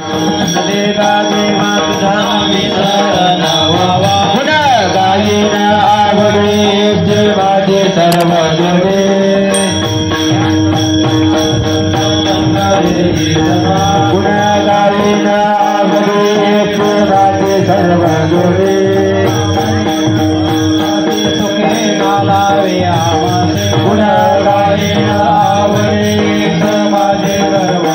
देवा देवा तुझा पुन्हा गायीन आवडे देवाचे सर्व जोडे पुन्हा गायीन आवडे देवाचे सर्व जोडे सुखे नालावे पुन्हा गायीन आवडे देवाचे सर्व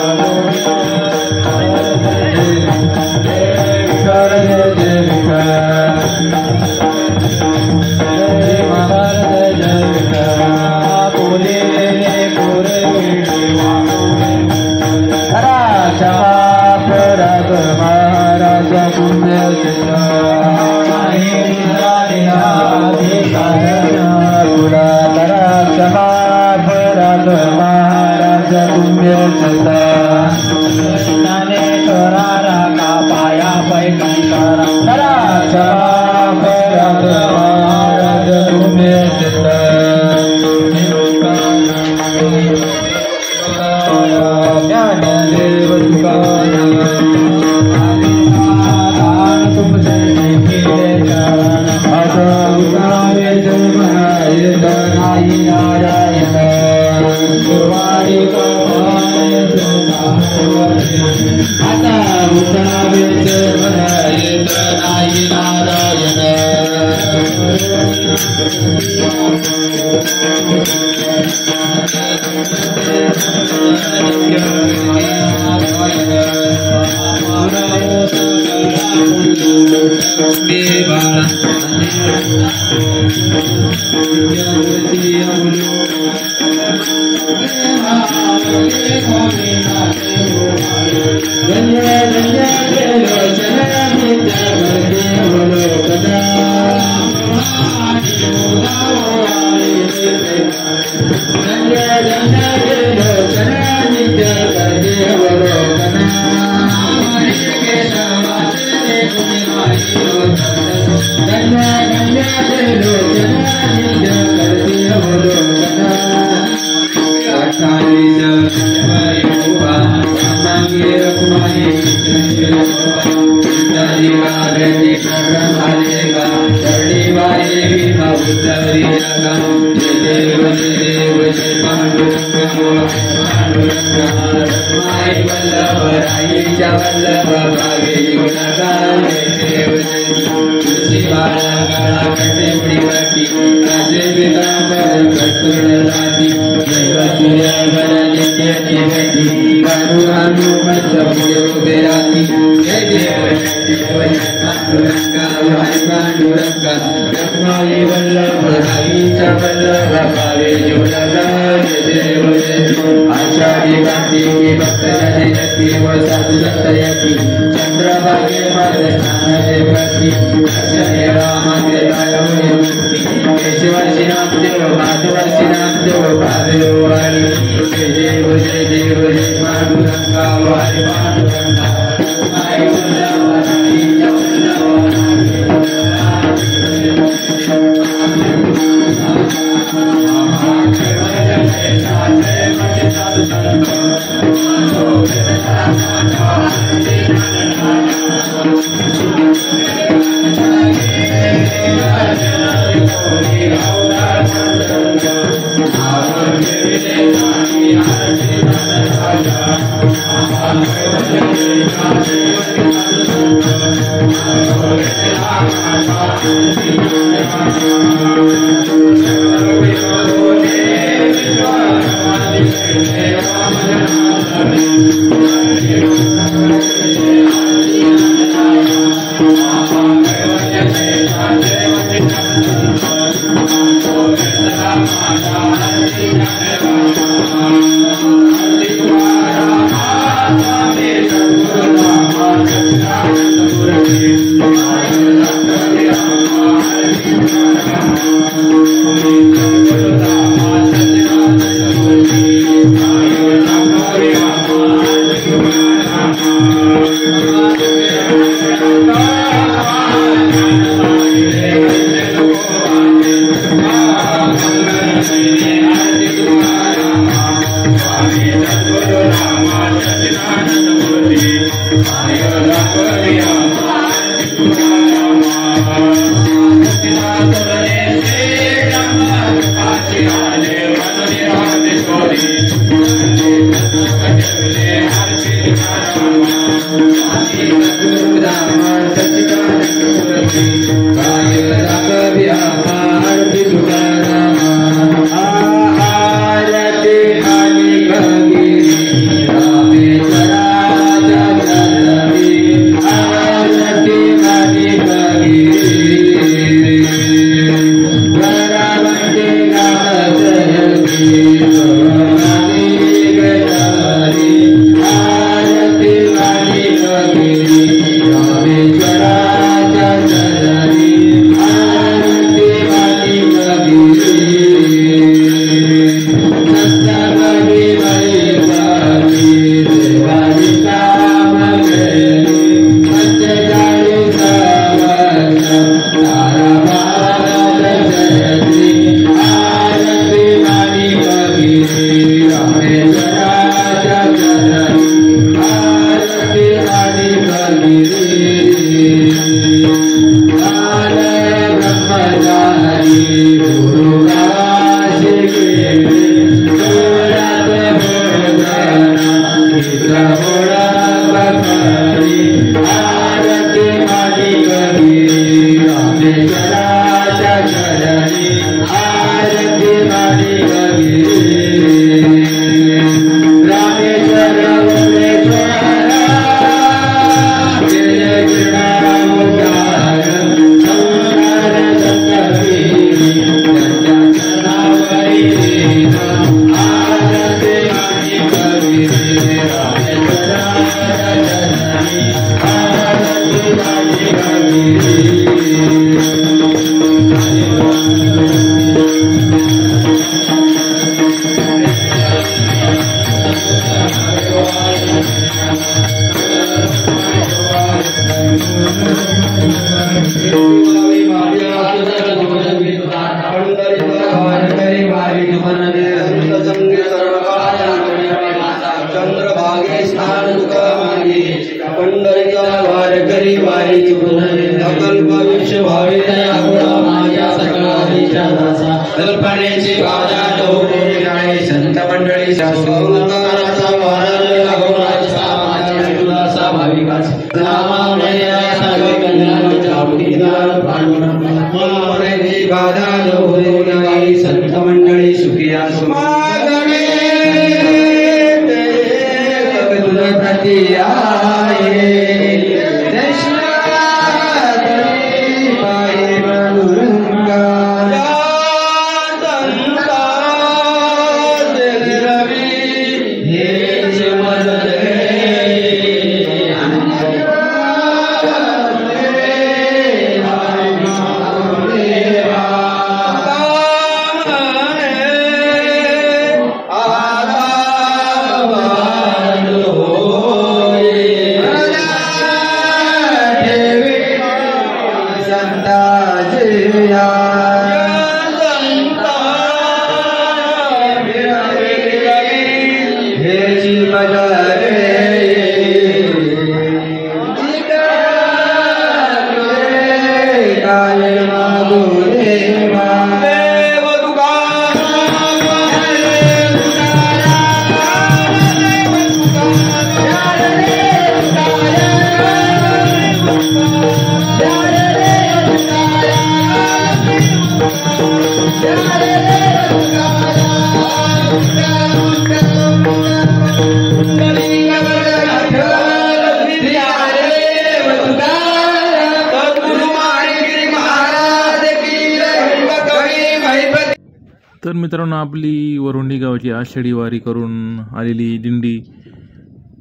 तर मित्रांनो, आपली वरुंडी गावाची आषाढी वारी करून आलेली दिंडी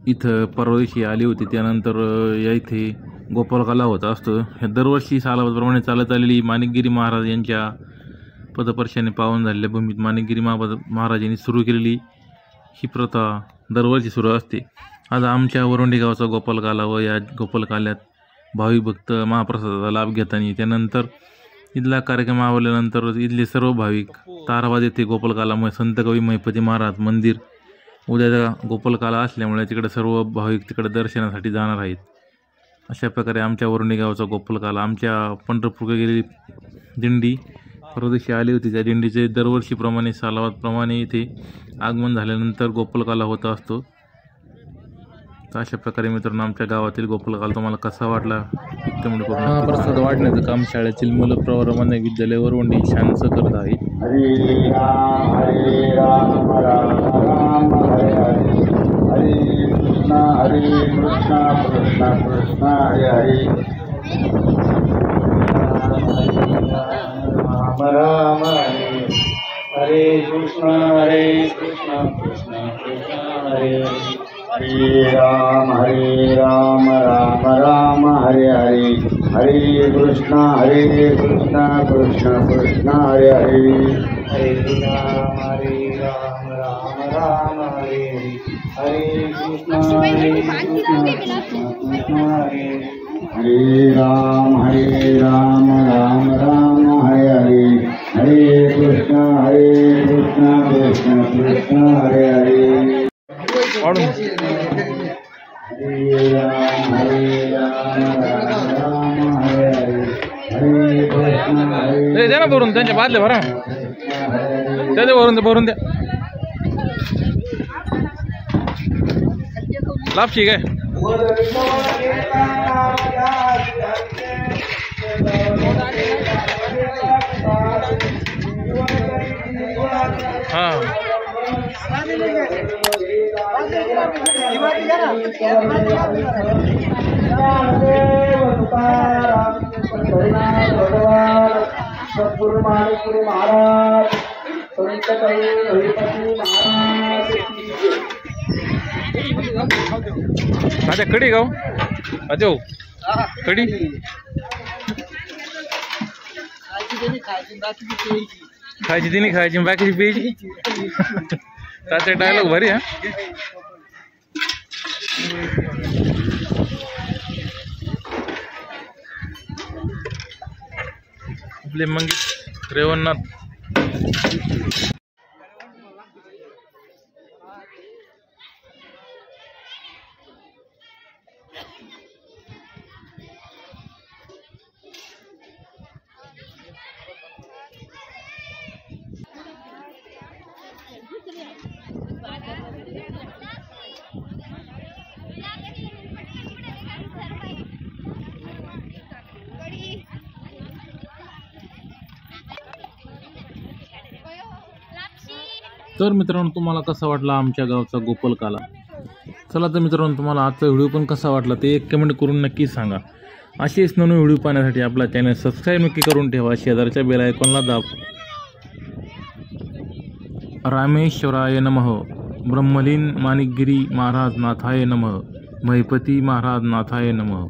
इथं परवा दिवशी आली होती. त्यानंतर या इथे गोपालकाला होता असतो. ह्या दरवर्षी सालाबादप्रमाणे चालत आलेली माणिकगिरी महाराज यांच्या पदपर्शाने पावन झालेल्या भूमीत माणिकगिरी महाराजांनी सुरू केलेली ही प्रथा दरवर्षी सुरू असते. आज आमच्या वरुंडी गावाचा गोपालकाला व या गोपालकाल्यात भाविक भक्त महाप्रसादाचा लाभ घेताना त्यानंतर इथला कार्यक्रम आवडल्यानंतर इथले सर्व भाविक ताराबाद येथे गोपालकालामुळे संत कवी महिपती महाराज मंदिर उद्या गोपालकाला असल्यामुळे तिकडे सर्व भाविक तिकडे दर्शनासाठी जाणार आहेत. अशा प्रकारे आमच्या वरुणी गावचा गोपालकाला आमच्या पंढरपूरकडे गेलेली दिंडी परदेशी आली होती. त्या दिंडीचे दरवर्षीप्रमाणे सालावादप्रमाणे इथे आगमन झाल्यानंतर गोपालकाला होत असतो. तर अशा प्रकारे मित्रांनो आमच्या गावातील गोपालकाला तुम्हाला कसा वाटला प्रसाद वाढण्याचं काम शाळेतील मूलप्रवार माध्यमिक विद्यालय वरवंडी शांत करत आहेत. हरे राम राम राम हरे हरे हरे कृष्णा कृष्णा कृष्णा हरे हरे राम राम हरे कृष्णा कृष्णा कृष्णा हरे हरे राम राम राम हरे हरे हरे कृष्णा कृष्णा कृष्णा हरे हरे हरे राम राम राम हरे हरे हरे कृष्णा कृष्णा हरे हरे राम राम राम हरे हरे हरे कृष्णा कृष्णा कृष्णा हरे हरे हरे राम राम हरे हरे कृष्णा द्या ना भरून त्यांच्या बादल्या भरा त्या भरून द्या लापशी काय हां सद्गुरु महाराज संत हरिपती महाराज अच्छा कडी गाव अच्छा कडी खायची तिने खायची बाकीची प्यायची त्याचा डायलॉग भारी हा. आपले मंगेश रेवणनाथ तर मित्रांनो तुम्हाला कसा वाटला आमच्या गावचा गोपालकाला. चला तर मित्रांनो तुम्हाला आजचा व्हिडिओ पण कसा वाटला ते एक कमेंट करून नक्की सांगा. असेच नवीन व्हिडिओ पाहण्यासाठी आपला चॅनल सबस्क्राईब नक्की करून ठेवा. शेजारच्या बेल आयकॉनला दाब. रामेश्वराय नमः. ब्रह्मलीन माणिकगिरी महाराज नाथाय नमः. महिपती महाराज नाथाय नमः.